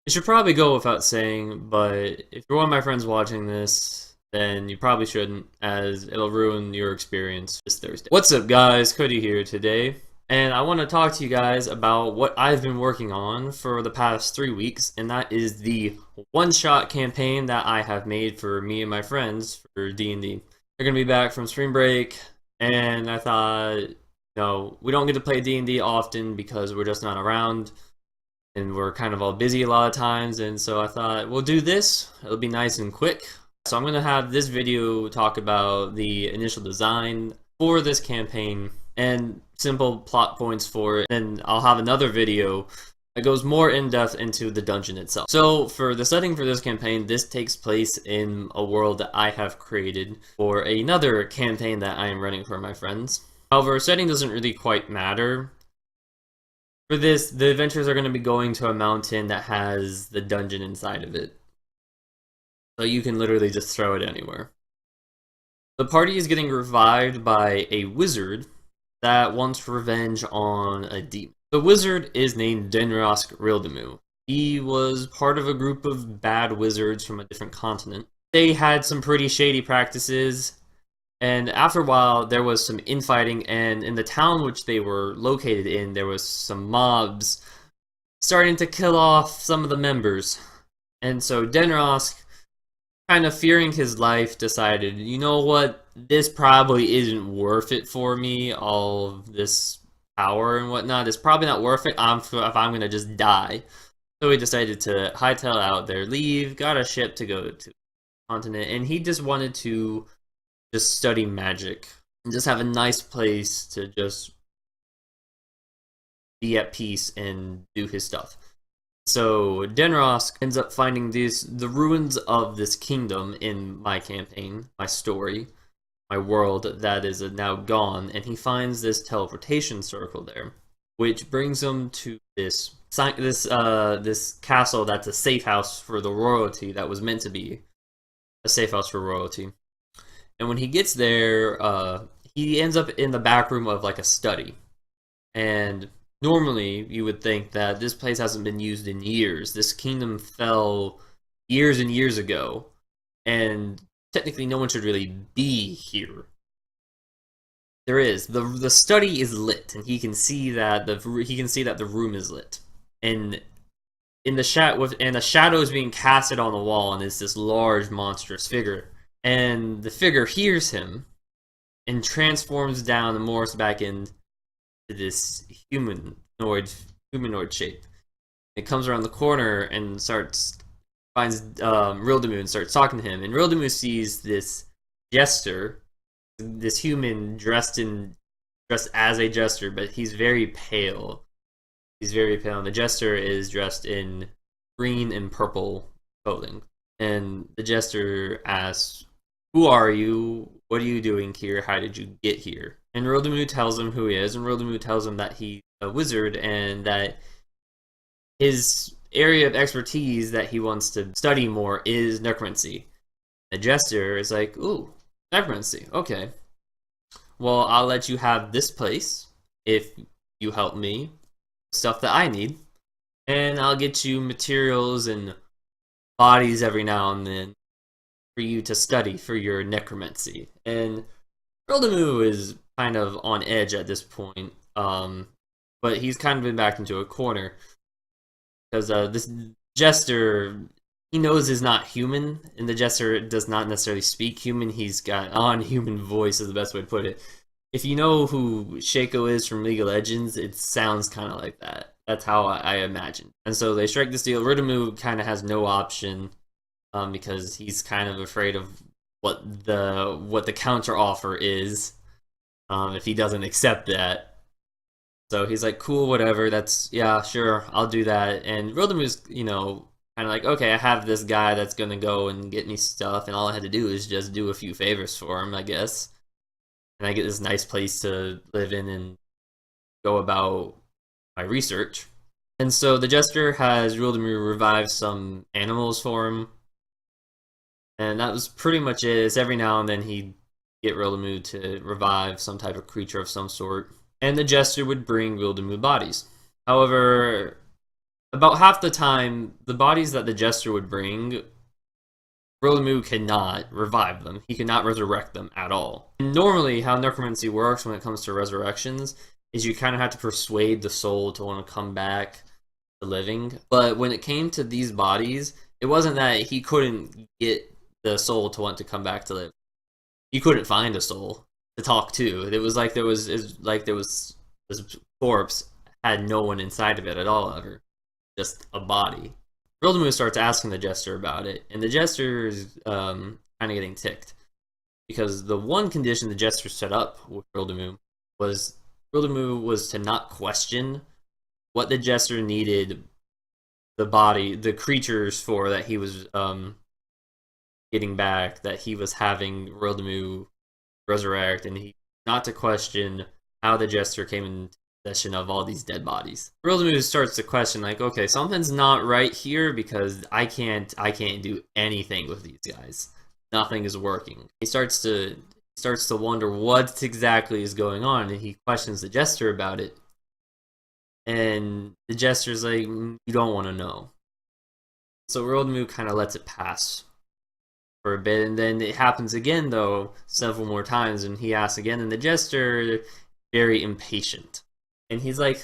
It should probably go without saying, but if you're one of my friends watching this, then you probably shouldn't, as it'll ruin your experience this Thursday. What's up, guys? Cody here today, and I want to talk to you guys about what I've been working on for the past 3 weeks, and that is the one-shot campaign that I have made for me and my friends for D&D. They're gonna be back from spring break, and I thought, we don't get to play D&D often because we're just not around and we're kind of all busy a lot of times, and so I thought we'll do this. It'll be nice and quick. So I'm going to have this video talk about the initial design for this campaign and simple plot points for it, and I'll have another video that goes more in depth into the dungeon itself. So for the setting for this campaign, this takes place in a world that I have created for another campaign that I am running for my friends. However, setting doesn't really quite matter. For this, the adventures are going to be going to a mountain that has the dungeon inside of it. So you can literally just throw it anywhere. The party is getting revived by a wizard that wants revenge on a demon. The wizard is named Denrosk Rildamu. He was part of a group of bad wizards from a different continent. They had some pretty shady practices, and after a while, there was some infighting, and in the town which they were located in, there was some mobs starting to kill off some of the members. And so Denrosk, kind of fearing his life, decided, you know what, this probably isn't worth it for me, all of this power and whatnot. It's probably not worth it if I'm going to just die. So he decided to hightail out there, leave, got a ship to go to the continent, and he just wanted to just study magic and just have a nice place to just be at peace and do his stuff. So Denrosk ends up finding the ruins of this kingdom in my campaign, my story, my world that is now gone, and he finds this teleportation circle there, which brings him to this castle that's a safe house for the royalty, that was meant to be a safe house for royalty. And when he gets there, he ends up in the back room of like a study. And normally, you would think that this place hasn't been used in years. This kingdom fell years and years ago, and technically no one should really be here. There is. The study is lit, and he can see that the room is lit. And the shadow is being casted on the wall, and it's this large monstrous figure. And the figure hears him and transforms down and morphs back into this humanoid shape. It comes around the corner and finds Rildamu and starts talking to him. And Rildamu sees this jester, this human dressed as a jester, but he's very pale. He's very pale, and the jester is dressed in green and purple clothing. And the jester asks, "Who are you? What are you doing here? How did you get here?" And Rildamu tells him who he is, and Rildamu tells him that he's a wizard and that his area of expertise that he wants to study more is necromancy. The jester is like, "Ooh, necromancy, okay. Well, I'll let you have this place if you help me with stuff that I need, and I'll get you materials and bodies every now and then for you to study for your necromancy." And Rildamu is kind of on edge at this point, but he's kind of been backed into a corner because this jester, he knows is not human, and the jester does not necessarily speak human. He's got non-human voice, is the best way to put it. If you know who Shaco is from League of Legends, it sounds kind of like that. That's how I imagine. And so they strike this deal. Rildamu kind of has no option, because he's kind of afraid of what the counter offer is, if he doesn't accept that. So he's like, "Cool, whatever. Yeah, sure, I'll do that." And Rildamu's, kind of like, "Okay, I have this guy that's gonna go and get me stuff, and all I had to do is just do a few favors for him, I guess. And I get this nice place to live in and go about my research." And so the jester has Rildamu revive some animals for him. And that was pretty much it. It's every now and then he'd get Rildamu to revive some type of creature of some sort. And the jester would bring Rildamu bodies. However, about half the time, the bodies that the Jester would bring, Rillamu cannot revive them. He cannot resurrect them at all. And normally, how necromancy works when it comes to resurrections is you kind of have to persuade the soul to want to come back to living. But when it came to these bodies, it wasn't that he couldn't get the soul to want to come back to live. He couldn't find a soul to talk to. It was like this corpse had no one inside of it at all ever. Just a body. Rillamu starts asking the Jester about it, and the Jester is kind of getting ticked. Because the one condition the Jester set up with Rillamu was to not question what the Jester needed the creatures for that he was getting back, that he was having Rillamu resurrect, and not to question how the Jester came in possession of all these dead bodies. Rillamu starts to question, like, okay, something's not right here because I can't do anything with these guys. Nothing is working. He starts to wonder what exactly is going on, and he questions the Jester about it. And the Jester's like, you don't want to know. So Rillamu kind of lets it pass for a bit, and then it happens again, though, several more times, and he asks again, and the Jester, very impatient. And he's like,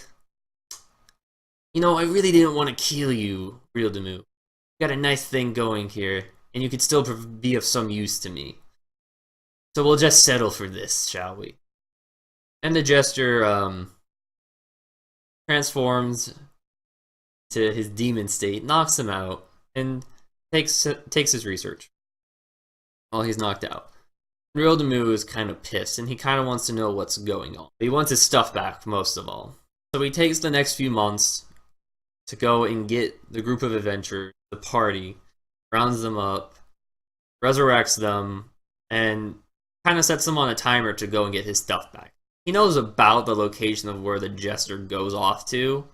I really didn't want to kill you, Rillamu. You got a nice thing going here, and you could still be of some use to me. So we'll just settle for this, shall we? And the Jester transforms to his demon state, knocks him out, and takes his research while he's knocked out. Rillamu is kind of pissed, and he kind of wants to know what's going on. He wants his stuff back, most of all. So he takes the next few months to go and get the group of adventurers, the party, rounds them up, resurrects them, and kind of sets them on a timer to go and get his stuff back. He knows about the location of where the Jester goes off to,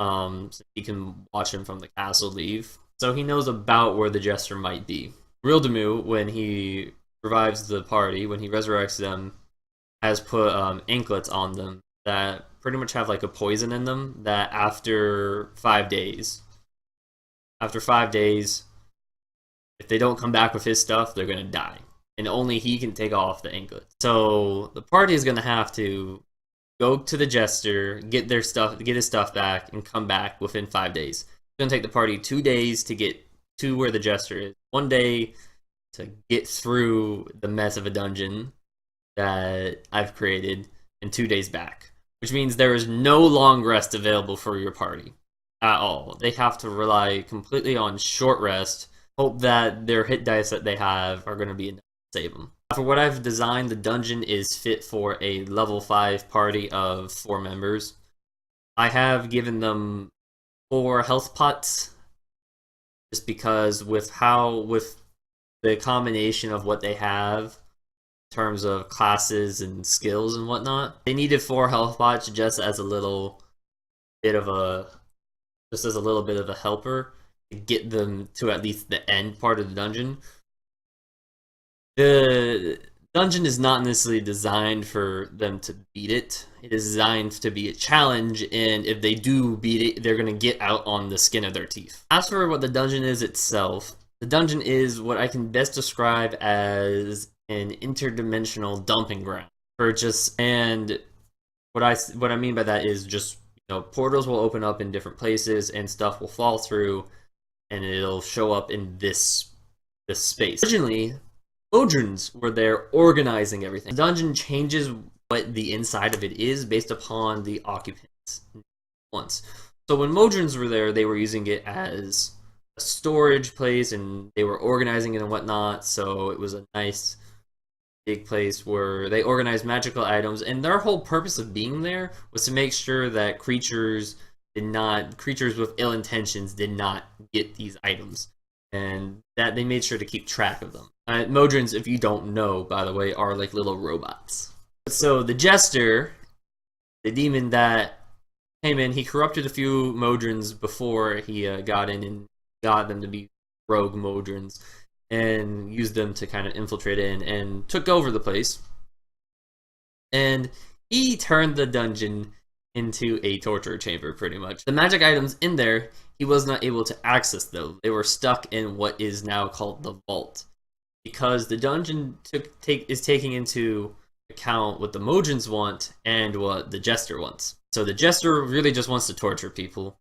so he can watch him from the castle leave. So he knows about where the Jester might be. Rillamu, when he revives the party, when he resurrects them, has put anklets on them that pretty much have like a poison in them that after 5 days, if they don't come back with his stuff, they're gonna die. And only he can take off the anklet. So the party is gonna have to go to the Jester, get his stuff back, and come back within 5 days. It's gonna take the party 2 days to get to where the Jester is. 1 day to get through the mess of a dungeon that I've created, and 2 days back. Which means there is no long rest available for your party at all. They have to rely completely on short rest, hope that their hit dice that they have are going to be enough to save them. For what I've designed, the dungeon is fit for a level 5 party of 4 members. I have given them 4 health pots, just because with the combination of what they have in terms of classes and skills and whatnot, they needed 4 health pots just as a little bit of a helper to get them to at least the end part of the dungeon. The dungeon is not necessarily designed for them to beat it. It is designed to be a challenge, and if they do beat it, they're going to get out on the skin of their teeth. As for what the dungeon is itself, the dungeon is what I can best describe as an interdimensional dumping ground. And what I mean by that is just, portals will open up in different places and stuff will fall through, and it'll show up in this space. Originally, Modrons were there organizing everything. The dungeon changes what the inside of it is based upon the occupants once. So when Modrons were there, they were using it as a storage place, and they were organizing it and whatnot, so it was a nice big place where they organized magical items, and their whole purpose of being there was to make sure that creatures with ill intentions did not get these items, and that they made sure to keep track of them. Modrons, if you don't know, by the way, are like little robots. So the Jester, the demon that came in, he corrupted a few Modrons before he got in and got them to be rogue Modrons, and used them to kind of infiltrate in and took over the place. And he turned the dungeon into a torture chamber, pretty much. The magic items in there, he was not able to access those. They were stuck in what is now called the vault, because the dungeon is taking into account what the Mojins want and what the Jester wants. So the Jester really just wants to torture people.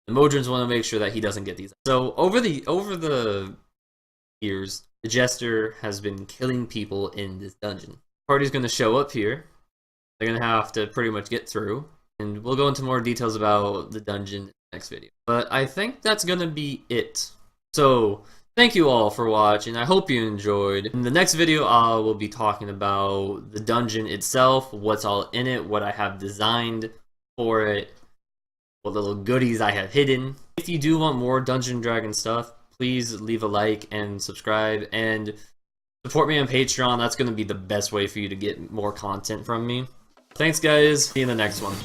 The Mojins want to make sure that he doesn't get these. So over the years, the Jester has been killing people in this dungeon. Party's going to show up here. They're going to have to pretty much get through, and we'll go into more details about the dungeon in the next video. But I think that's going to be it. So thank you all for watching. I hope you enjoyed. In the next video, I will be talking about the dungeon itself, what's all in it, what I have designed for it, what little goodies I have hidden. If you do want more Dungeon Dragon stuff, please leave a like and subscribe, and support me on Patreon. That's going to be the best way for you to get more content from me. Thanks, guys. See you in the next one.